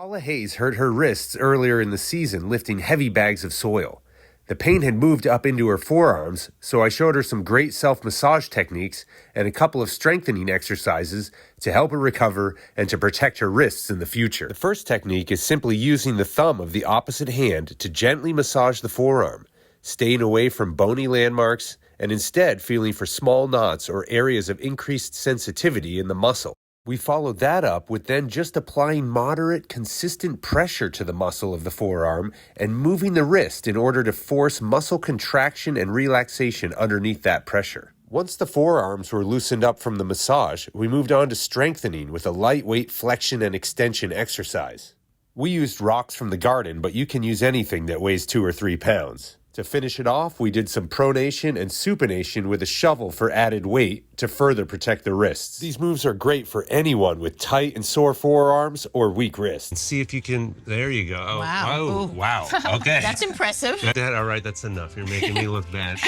Paula Hayes hurt her wrists earlier in the season lifting heavy bags of soil. The pain had moved up into her forearms, so I showed her some great self-massage techniques and a couple of strengthening exercises to help her recover and to protect her wrists in the future. The first technique is simply using the thumb of the opposite hand to gently massage the forearm, staying away from bony landmarks and instead feeling for small knots or areas of increased sensitivity in the muscle. We followed that up with then just applying moderate, consistent pressure to the muscle of the forearm and moving the wrist in order to force muscle contraction and relaxation underneath that pressure. Once the forearms were loosened up from the massage, we moved on to strengthening with a lightweight flexion and extension exercise. We used rocks from the garden, but you can use anything that weighs 2 or 3 pounds. To finish it off, we did some pronation and supination with a shovel for added weight to further protect the wrists. These moves are great for anyone with tight and sore forearms or weak wrists. See if you can, there you go. Oh, Wow. Wow. Okay. That's impressive. All right, that's enough. You're making me look bad.